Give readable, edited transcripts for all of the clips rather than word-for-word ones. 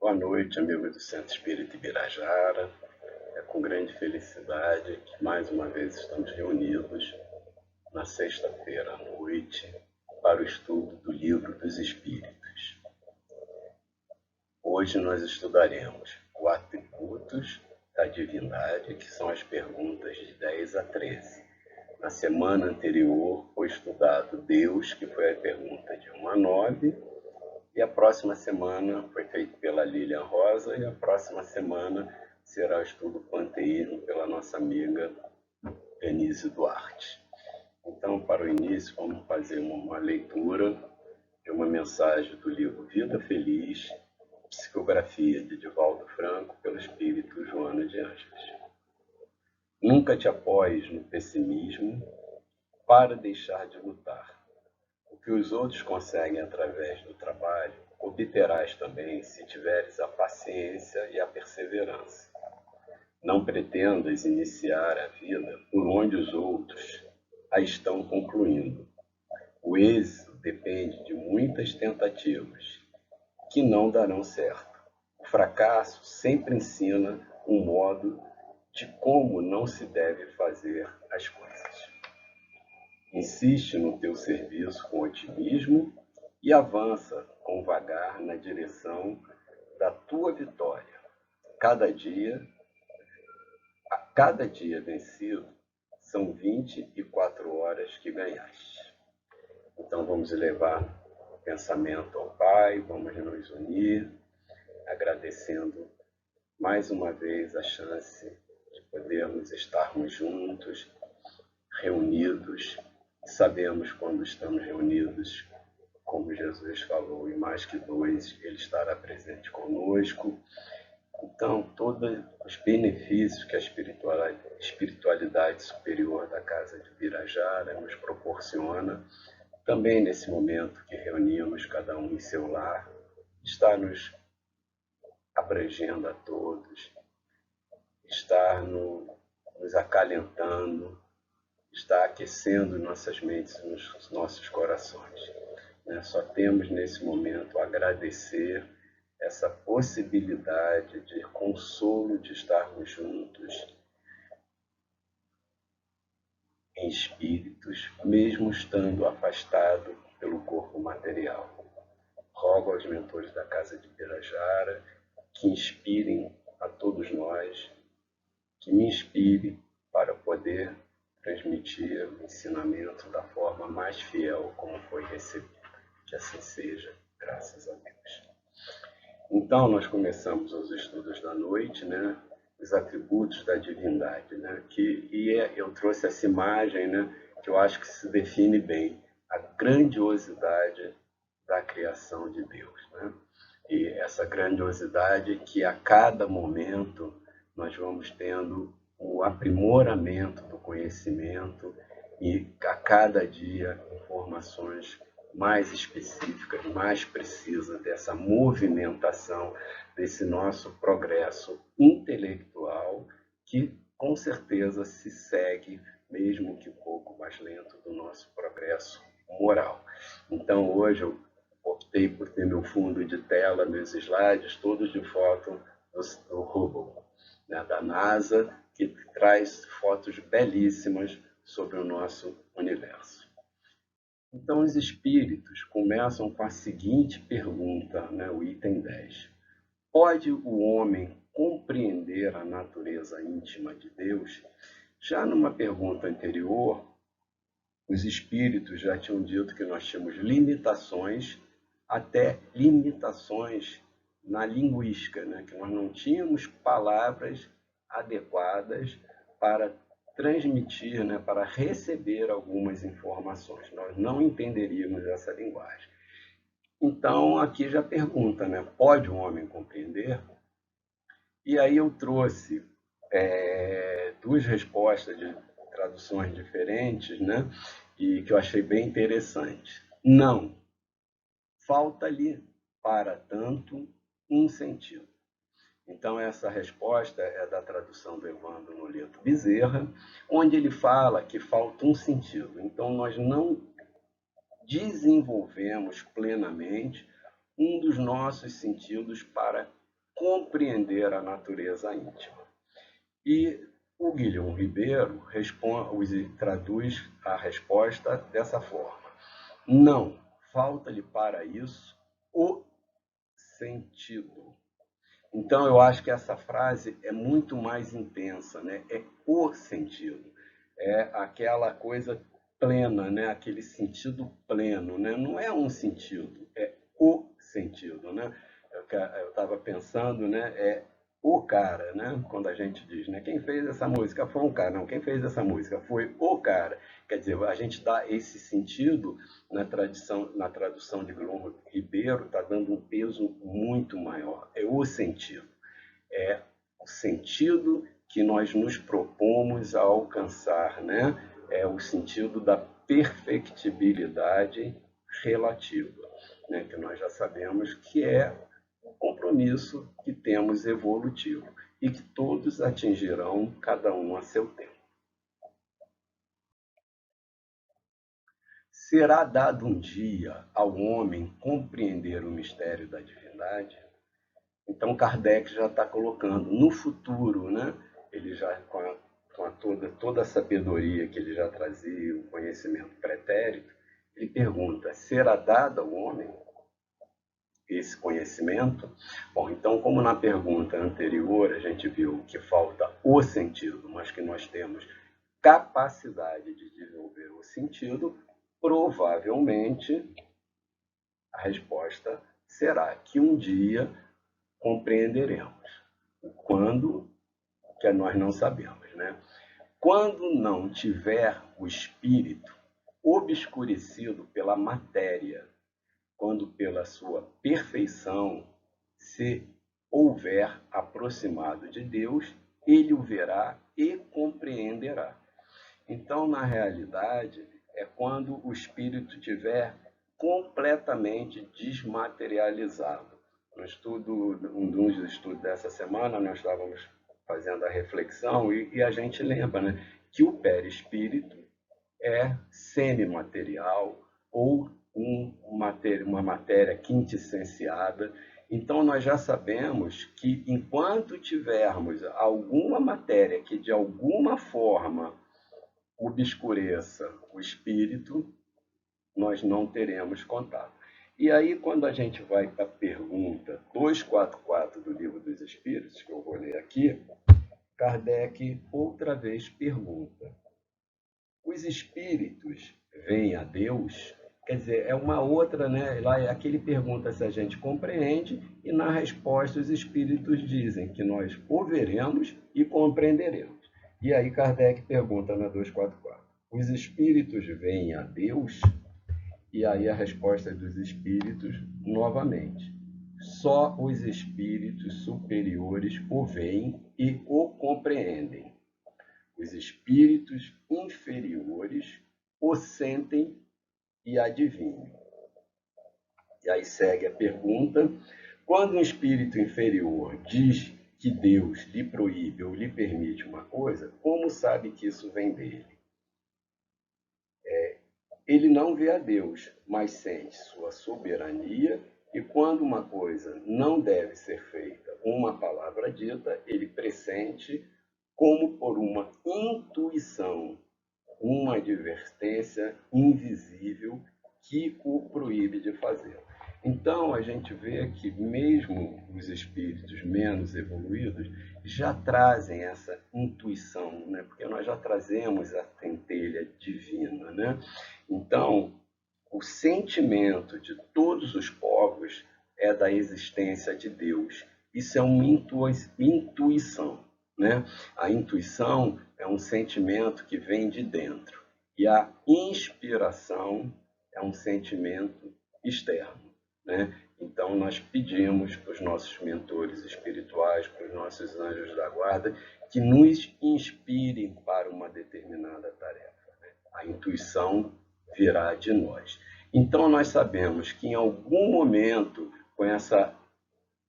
Boa noite, amigos do Centro Espírita Ibirajara. É com grande felicidade que mais uma vez estamos reunidos na sexta-feira à noite para o estudo do Livro dos Espíritos. Hoje nós estudaremos os atributos da divindade, que são as perguntas de 10 a 13. Na semana anterior foi estudado Deus, que foi a pergunta de 1 a 9, e a próxima semana foi feito pela Lilian Rosa, e a próxima semana será o estudo Panteísmo pela nossa amiga Denise Duarte. Então, para o início, vamos fazer uma leitura de uma mensagem do livro Vida Feliz, psicografia de Divaldo Franco, pelo espírito Joana de Ângeles. Nunca te apoies no pessimismo para deixar de lutar. O que os outros conseguem através do trabalho, obterás também se tiveres a paciência e a perseverança. Não pretendas iniciar a vida por onde os outros a estão concluindo. O êxito depende de muitas tentativas, que não darão certo. O fracasso sempre ensina um modo de como não se deve fazer as coisas. Insiste no teu serviço com otimismo e avança com vagar na direção da tua vitória. Cada dia vencido são 24 horas que ganhaste. Então vamos elevar o pensamento ao Pai, vamos nos unir, agradecendo mais uma vez a chance de podermos estarmos juntos, reunidos. Sabemos quando estamos reunidos, como Jesus falou, e mais que dois, Ele estará presente conosco. Então, todos os benefícios que a espiritualidade superior da Casa de Ibirajara nos proporciona, também nesse momento que reunimos cada um em seu lar, está nos abrangendo a todos, está nos acalentando, está aquecendo nossas mentes e nos nossos corações. Só temos nesse momento a agradecer essa possibilidade de consolo de estarmos juntos em espíritos, mesmo estando afastado pelo corpo material. Rogo aos mentores da Casa de Ibirajara que inspirem a todos nós, que me inspire para poder transmitir o ensinamento da forma mais fiel como foi recebido. Que assim seja, graças a Deus. Então, nós começamos os estudos da noite, os atributos da divindade, eu trouxe essa imagem, que eu acho que se define bem, a grandiosidade da criação de Deus, E essa grandiosidade que a cada momento nós vamos tendo o aprimoramento do conhecimento e a cada dia informações mais específicas, mais precisas dessa movimentação, desse nosso progresso intelectual, que com certeza se segue, mesmo que um pouco mais lento, do nosso progresso moral. Então hoje eu optei por ter meu fundo de tela, meus slides, todos de foto do Hubble, da NASA, que traz fotos belíssimas sobre o nosso universo. Então, os espíritos começam com a seguinte pergunta, o item 10. Pode o homem compreender a natureza íntima de Deus? Já numa pergunta anterior, os espíritos já tinham dito que nós tínhamos limitações, até limitações na linguística, que nós não tínhamos palavras adequadas para transmitir, para receber algumas informações. Nós não entenderíamos essa linguagem. Então, aqui já pergunta, pode um homem compreender? E aí eu trouxe duas respostas de traduções diferentes, e que eu achei bem interessante. Não. Falta-lhe, para tanto, um sentido. Então, essa resposta é da tradução do Evandro Noleto Bezerra, onde ele fala que falta um sentido. Então, nós não desenvolvemos plenamente um dos nossos sentidos para compreender a natureza íntima. E o Guilherme Ribeiro traduz a resposta dessa forma: não, falta-lhe para isso o sentido. Então, eu acho que essa frase é muito mais intensa, né? É o sentido, é aquela coisa plena, né? Aquele sentido pleno, né? Não é um sentido, é o sentido, né? Eu estava pensando, né? É o cara, né? Quando a gente diz, né? Quem fez essa música foi um cara, não, quem fez essa música foi o cara. Quer dizer, a gente dá esse sentido na tradução de Guilherme Ribeiro, está dando um peso muito maior. É o sentido. É o sentido que nós nos propomos a alcançar, né? É o sentido da perfectibilidade relativa, né? Que nós já sabemos que é o compromisso que temos evolutivo e que todos atingirão, cada um a seu tempo. Será dado um dia ao homem compreender o mistério da divindade? Então Kardec já está colocando no futuro, né? Ele já com toda a sabedoria que ele já trazia, o conhecimento pretérito, ele pergunta: será dado ao homem esse conhecimento? Bom, então, como na pergunta anterior a gente viu que falta o sentido, mas que nós temos capacidade de desenvolver o sentido, provavelmente a resposta será que um dia compreenderemos. Quando, que nós não sabemos, né? Quando não tiver o espírito obscurecido pela matéria, quando pela sua perfeição se houver aproximado de Deus, ele o verá e compreenderá. Então, na realidade, é quando o espírito tiver completamente desmaterializado. Um dos estudos dessa semana, nós estávamos fazendo a reflexão e a gente lembra, né, que o perispírito é semimaterial ou uma matéria quintessenciada. Então, nós já sabemos que enquanto tivermos alguma matéria que de alguma forma obscureça o espírito, nós não teremos contato. E aí, quando a gente vai para a pergunta 244 do Livro dos Espíritos, que eu vou ler aqui, Kardec outra vez pergunta: os espíritos veem a Deus? Quer dizer, é uma outra, né? Lá aqui ele pergunta se a gente compreende, e na resposta os espíritos dizem que nós o veremos e compreenderemos. E aí Kardec pergunta na 244: os espíritos veem a Deus? E aí a resposta dos espíritos, novamente: só os espíritos superiores o veem e o compreendem. Os espíritos inferiores o sentem e adivinham. E aí segue a pergunta: quando um espírito inferior diz que Deus lhe proíbe ou lhe permite uma coisa, como sabe que isso vem dele? Ele não vê a Deus, mas sente sua soberania, e quando uma coisa não deve ser feita, uma palavra dita, ele pressente como por uma intuição, uma advertência invisível que o proíbe de fazer. Então, a gente vê que mesmo os espíritos menos evoluídos já trazem essa intuição, né? Porque nós já trazemos a centelha divina, né? Então, o sentimento de todos os povos é da existência de Deus. Isso é uma intuição, né? A intuição é um sentimento que vem de dentro. E a inspiração é um sentimento externo, né? Então, nós pedimos para os nossos mentores espirituais, para os nossos anjos da guarda, que nos inspirem para uma determinada tarefa, né? A intuição virá de nós. Então, nós sabemos que em algum momento, com essa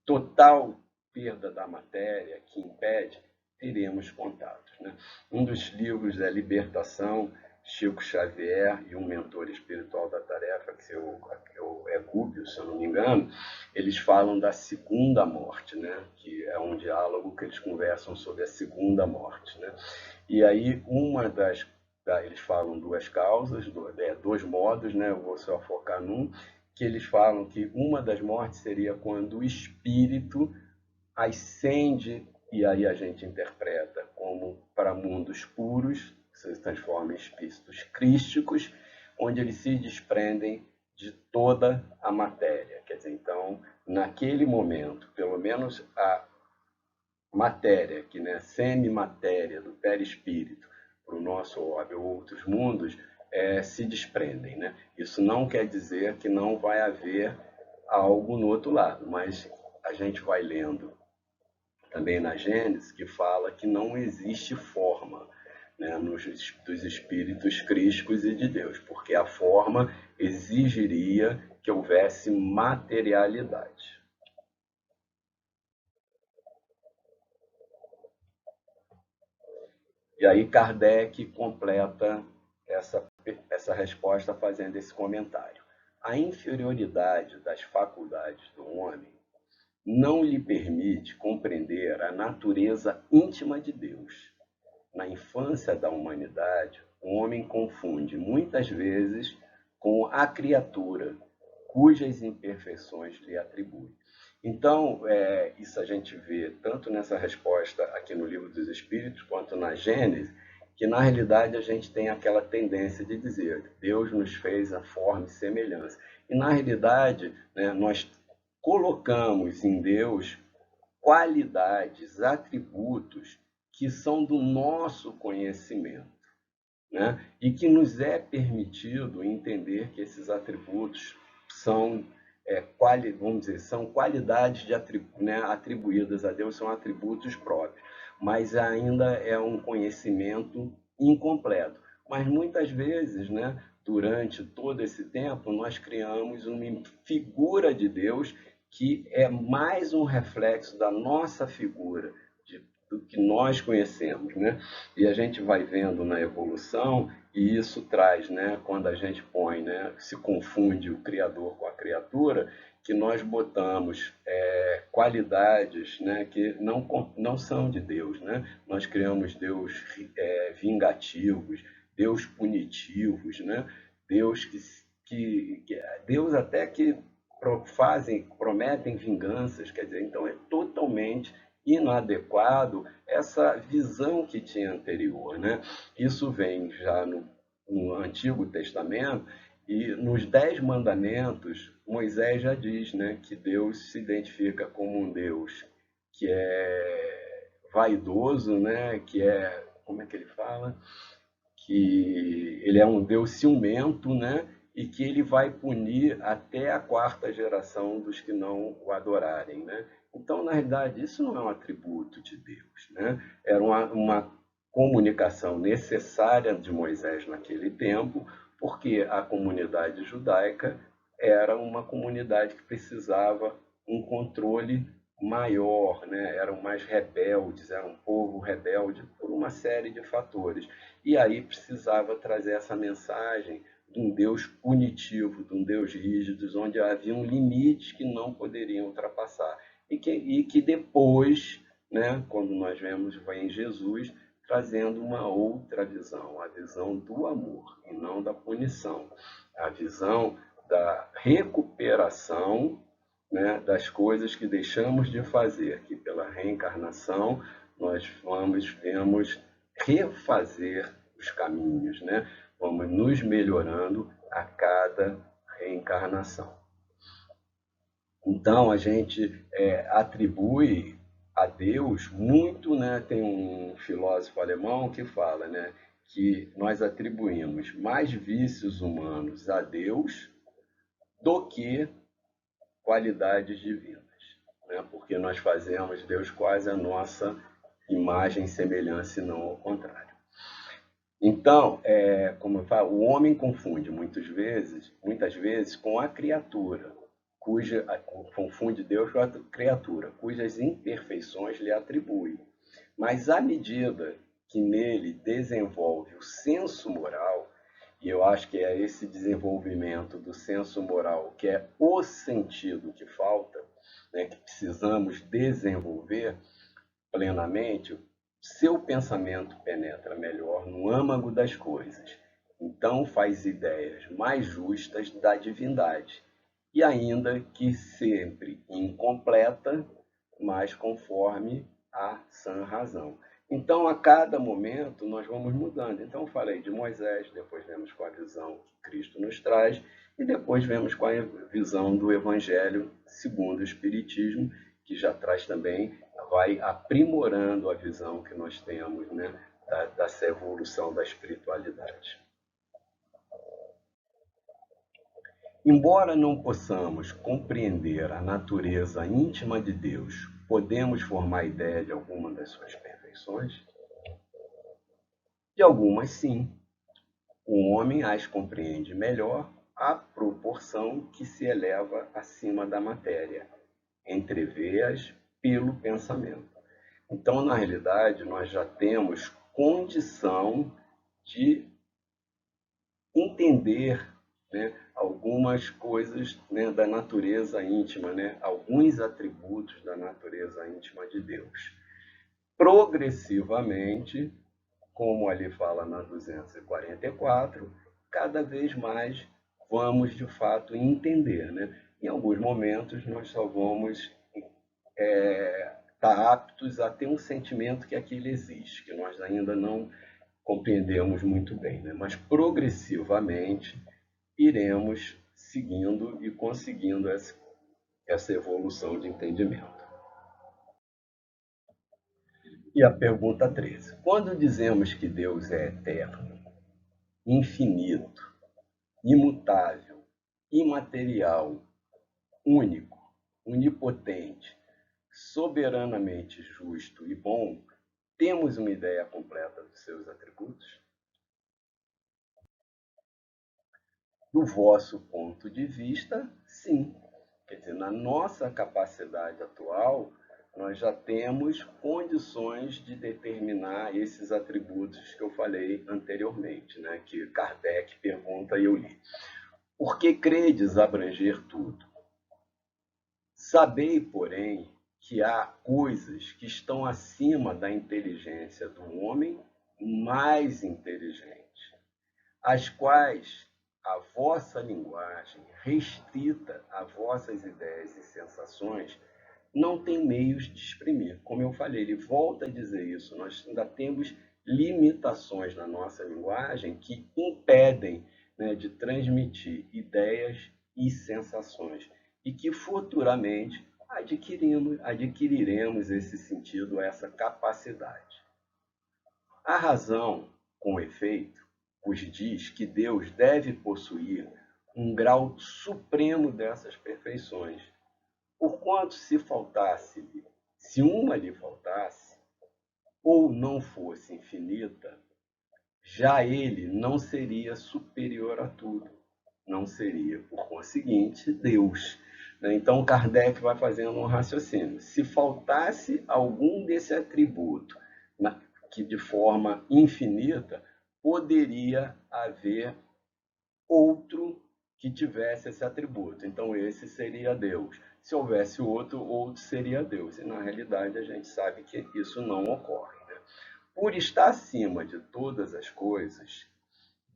total perda da matéria que impede, teremos contatos, né? Um dos livros é Libertação, Chico Xavier e um mentor espiritual da tarefa, que é Gúbio, se eu não me engano, eles falam da segunda morte, né? Que é um diálogo que eles conversam sobre a segunda morte, né? E aí eles falam duas causas, dois modos, né? Eu vou só focar num, que eles falam que uma das mortes seria quando o espírito ascende, e aí a gente interpreta como para mundos puros, que se transformam em espíritos crísticos, onde eles se desprendem de toda a matéria. Quer dizer, então, naquele momento, pelo menos a matéria, que é semi-matéria do perispírito, para o nosso orbe ou outros mundos, se desprendem. Né? Isso não quer dizer que não vai haver algo no outro lado, mas a gente vai lendo também na Gênesis, que fala que não existe forma, né, dos espíritos crísticos e de Deus, porque a forma exigiria que houvesse materialidade. E aí Kardec completa essa resposta fazendo esse comentário. A inferioridade das faculdades do homem não lhe permite compreender a natureza íntima de Deus. Na infância da humanidade, o homem confunde muitas vezes com a criatura, cujas imperfeições lhe atribui. Então, isso a gente vê tanto nessa resposta aqui no Livro dos Espíritos, quanto na Gênesis, que na realidade a gente tem aquela tendência de dizer Deus nos fez a forma e semelhança. E na realidade, né, nós colocamos em Deus qualidades, atributos que são do nosso conhecimento, né? E que nos é permitido entender que esses atributos são, vamos dizer, são qualidades atribuídas a Deus, são atributos próprios, mas ainda é um conhecimento incompleto. Mas muitas vezes, né, durante todo esse tempo, nós criamos uma figura de Deus que é mais um reflexo da nossa figura, do que nós conhecemos, né? E a gente vai vendo na evolução, e isso traz, né, quando a gente põe, né, se confunde o Criador com a criatura, que nós botamos qualidades, né, que não são de Deus, né? Nós criamos Deus vingativos, Deus punitivos, né? Deus Deus até que prometem vinganças, quer dizer, então é totalmente inadequado essa visão que tinha anterior, né? Isso vem já no Antigo Testamento, e nos 10 mandamentos Moisés já diz, né, que Deus se identifica como um Deus que é vaidoso, né, que é, como é que ele fala? Que ele é um Deus ciumento, né? E que ele vai punir até a quarta geração dos que não o adorarem, né? Então, na realidade, isso não é um atributo de Deus, né? Era uma comunicação necessária de Moisés naquele tempo, porque a comunidade judaica era uma comunidade que precisava um controle maior, né? Eram mais rebeldes, era um povo rebelde por uma série de fatores. E aí precisava trazer essa mensagem de um Deus punitivo, de um Deus rígido, onde haviam limites que não poderiam ultrapassar. E que depois, né, quando nós vemos, vem Jesus trazendo uma outra visão, a visão do amor e não da punição, a visão da recuperação, né, das coisas que deixamos de fazer, que pela reencarnação nós vemos refazer os caminhos, né? Vamos nos melhorando a cada reencarnação. Então a gente atribui a Deus muito, né? Tem um filósofo alemão que fala, né, que nós atribuímos mais vícios humanos a Deus do que qualidades divinas, né? Porque nós fazemos Deus quase a nossa imagem e semelhança e não ao contrário. Então, como eu falo, o homem confunde muitas vezes com a criatura, confunde Deus com a criatura, cujas imperfeições lhe atribui. Mas à medida que nele desenvolve o senso moral, E eu acho que é esse desenvolvimento do senso moral, que é o sentido que falta, né, que precisamos desenvolver plenamente, seu pensamento penetra melhor no âmago das coisas. Então faz ideias mais justas da divindade, e ainda que sempre incompleta, mas conforme a sã razão. Então, a cada momento, nós vamos mudando. Então, eu falei de Moisés, depois vemos com a visão que Cristo nos traz, e depois vemos com a visão do Evangelho segundo o Espiritismo, que já traz também, vai aprimorando a visão que nós temos, né, dessa evolução da espiritualidade. Embora não possamos compreender a natureza íntima de Deus, podemos formar ideia de alguma das suas perfeições? De algumas, sim. O homem as compreende melhor à proporção que se eleva acima da matéria, entrevê-as pelo pensamento. Então, na realidade, nós já temos condição de entender, né, algumas coisas, né, da natureza íntima, né, alguns atributos da natureza íntima de Deus. Progressivamente, como ali fala na 244, cada vez mais vamos de fato entender, né? Em alguns momentos nós só vamos estar aptos a ter um sentimento que aquilo existe, que nós ainda não compreendemos muito bem, né? Mas progressivamente iremos seguindo e conseguindo essa evolução de entendimento. E a pergunta 13. Quando dizemos que Deus é eterno, infinito, imutável, imaterial, único, onipotente, soberanamente justo e bom, temos uma ideia completa dos seus atributos? Do vosso ponto de vista, sim. Quer dizer, na nossa capacidade atual, nós já temos condições de determinar esses atributos que eu falei anteriormente, né? Que Kardec pergunta e eu li. Por que credes abranger tudo? Sabei, porém, que há coisas que estão acima da inteligência do homem mais inteligente, as quais a vossa linguagem, restrita a vossas ideias e sensações, não tem meios de exprimir. Como eu falei, ele volta a dizer isso, nós ainda temos limitações na nossa linguagem que impedem, né, de transmitir ideias e sensações, e que futuramente adquiriremos esse sentido, essa capacidade. A razão, com efeito, vos diz que Deus deve possuir um grau supremo dessas perfeições, porquanto se uma lhe faltasse, ou não fosse infinita, já ele não seria superior a tudo, não seria, por conseguinte, Deus. Então, Kardec vai fazendo um raciocínio. Se faltasse algum desse atributo, que de forma infinita, poderia haver outro que tivesse esse atributo. Então, esse seria Deus. Se houvesse outro, outro seria Deus. E, na realidade, a gente sabe que isso não ocorre, né? Por estar acima de todas as coisas,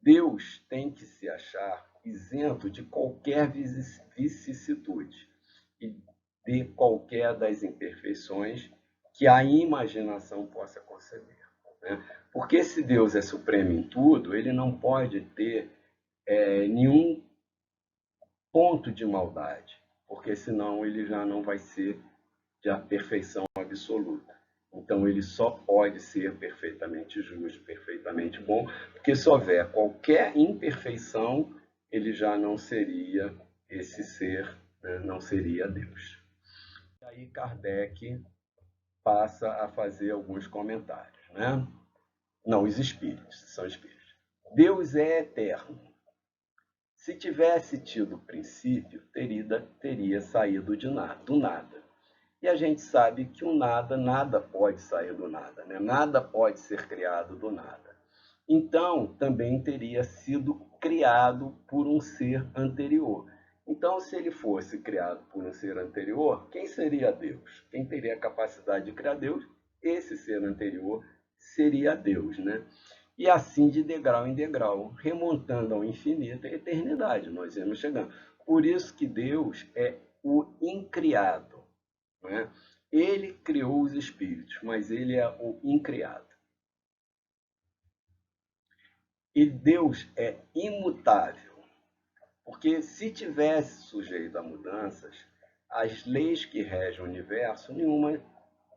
Deus tem que se achar isento de qualquer vicissitude e de qualquer das imperfeições que a imaginação possa conceber, né? Porque se Deus é supremo em tudo, ele não pode ter nenhum ponto de maldade, porque senão ele já não vai ser de a perfeição absoluta. Então ele só pode ser perfeitamente justo, perfeitamente bom, porque se houver qualquer imperfeição, ele já não seria esse ser, né? Não seria Deus. E aí Kardec passa a fazer alguns comentários, né? Não, os espíritos, são espíritos. Deus é eterno. Se tivesse tido princípio, teria saído do nada. E a gente sabe que o nada pode sair do nada, né? Nada pode ser criado do nada. Então, também teria sido criado por um ser anterior. Então, se ele fosse criado por um ser anterior, quem seria Deus? Quem teria a capacidade de criar Deus? Esse ser anterior seria Deus, né? E assim de degrau em degrau, remontando ao infinito e à eternidade, nós iremos chegando. Por isso que Deus é o incriado, né? Ele criou os espíritos, mas ele é o incriado. E Deus é imutável, porque se tivesse sujeito a mudanças, as leis que regem o universo, nenhuma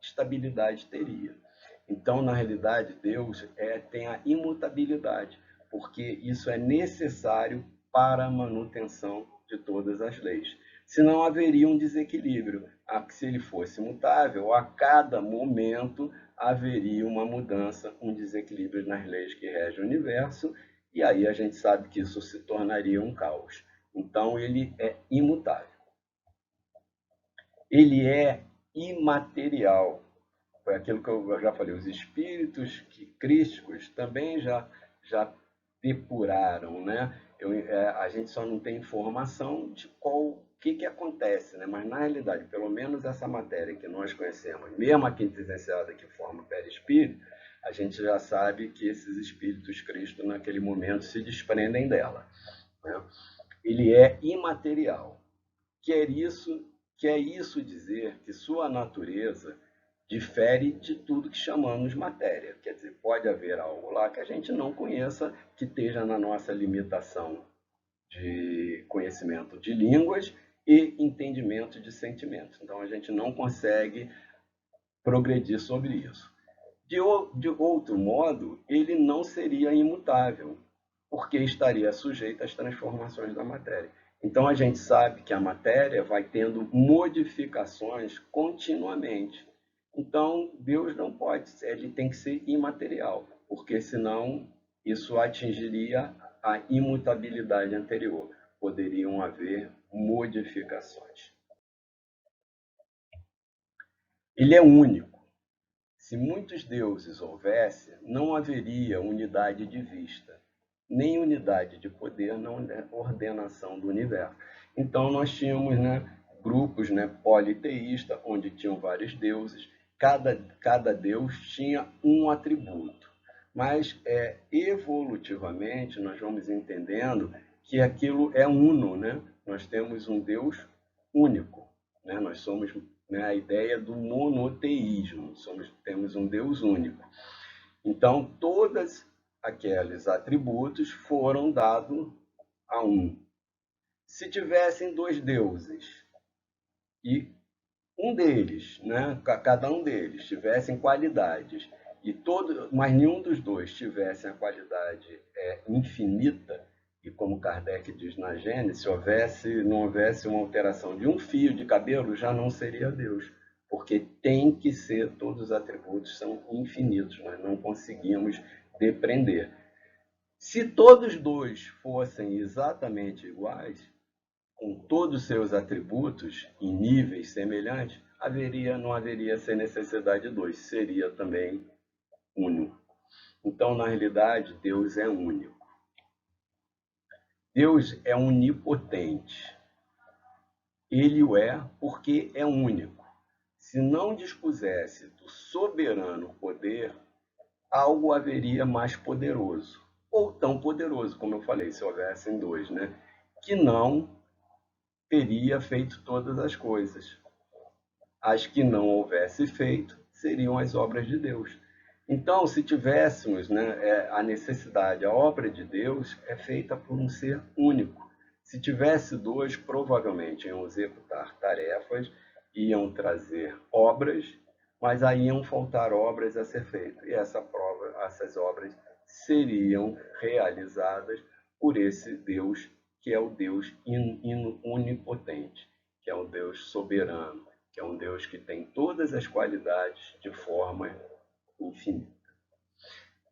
estabilidade teria. Então, na realidade, Deus tem a imutabilidade, porque isso é necessário para a manutenção de todas as leis. Senão haveria um desequilíbrio. Se ele fosse mutável, a cada momento haveria uma mudança, um desequilíbrio nas leis que regem o universo, e aí a gente sabe que isso se tornaria um caos. Então, ele é imutável. Ele é imaterial. Foi aquilo que eu já falei, os espíritos crísticos também já depuraram, né? A gente só não tem informação de o que acontece, né? Mas na realidade, pelo menos essa matéria que nós conhecemos, mesmo a quintessenciada que forma o perispírito, a gente já sabe que esses espíritos crísticos naquele momento se desprendem dela, né? Ele é imaterial. Quer isso dizer que sua natureza difere de tudo que chamamos matéria. Quer dizer, pode haver algo lá que a gente não conheça, que esteja na nossa limitação de conhecimento de línguas e entendimento de sentimentos. Então, a gente não consegue progredir sobre isso. De outro modo, ele não seria imutável, porque estaria sujeito às transformações da matéria. Então, a gente sabe que a matéria vai tendo modificações continuamente. Então, Deus não pode, ele tem que ser imaterial, porque senão isso atingiria a imutabilidade anterior. Poderiam haver modificações. Ele é único. Se muitos deuses houvesse, não haveria unidade de vista, nem unidade de poder na ordenação do universo. Então, nós tínhamos, né, grupos, né, politeístas, onde tinham vários deuses, cada deus tinha um atributo. Mas evolutivamente nós vamos entendendo que aquilo é uno, né? Nós temos um Deus único, né? Nós somos, né, a ideia do monoteísmo, temos um Deus único. Então, todos aqueles atributos foram dados a um. Se tivessem dois deuses e um deles, né, cada um deles, tivessem qualidades, mas nenhum dos dois tivesse a qualidade infinita, e como Kardec diz na Gênesis, se não houvesse uma alteração de um fio de cabelo, já não seria Deus, porque tem que ser, todos os atributos são infinitos, nós não conseguimos depreender. Se todos dois fossem exatamente iguais, com todos os seus atributos em níveis semelhantes, não haveria sem necessidade de dois, seria também único. Então, na realidade, Deus é único. Deus é onipotente. Ele o é porque é único. Se não dispusesse do soberano poder, algo haveria mais poderoso, ou tão poderoso, como eu falei, se houvessem dois, né? Que não teria feito todas as coisas. As que não houvesse feito seriam as obras de Deus. Então, se tivéssemos, né, a necessidade, a obra de Deus é feita por um ser único. Se tivesse dois, provavelmente iam executar tarefas, iam trazer obras, mas aí iam faltar obras a ser feitas. E essas obras seriam realizadas por esse Deus, que é o Deus onipotente, que é o Deus soberano, que é um Deus que tem todas as qualidades de forma infinita.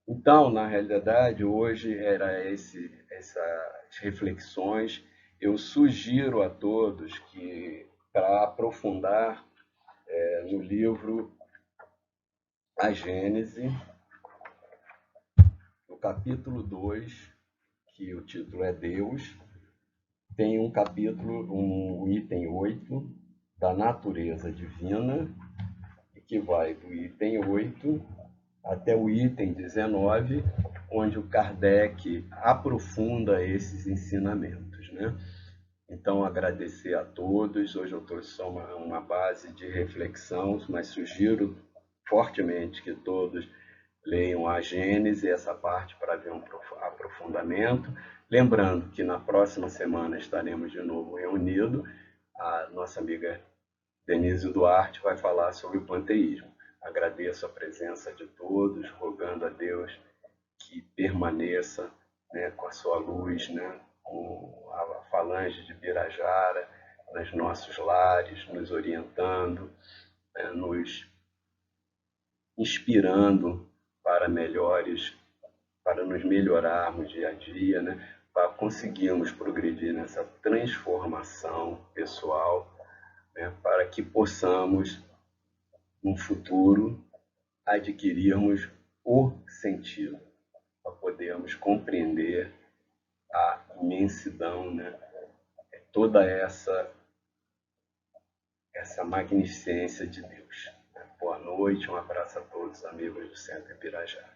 Então, na realidade, hoje era essas reflexões. Eu sugiro a todos que, para aprofundar no livro A Gênese, no capítulo 2, que o título é Deus, tem um capítulo, um item 8, da natureza divina, que vai do item 8 até o item 19, onde o Kardec aprofunda esses ensinamentos, né? Então, agradecer a todos. Hoje eu trouxe só uma base de reflexão, mas sugiro fortemente que todos leiam a Gênese, essa parte, para ver um aprofundamento. Lembrando que na próxima semana estaremos de novo reunidos. A nossa amiga Denise Duarte vai falar sobre o panteísmo. Agradeço a presença de todos, rogando a Deus que permaneça, né, com a sua luz, né, com a falange de Birajara, nos nossos lares, nos orientando, né, nos inspirando para para nos melhorarmos dia a dia, né, para conseguirmos progredir nessa transformação pessoal, né, para que possamos, no futuro, adquirirmos o sentido, para podermos compreender a imensidão, né, toda essa magnificência de Deus. Boa noite, um abraço a todos, amigos do Centro Ibirajara.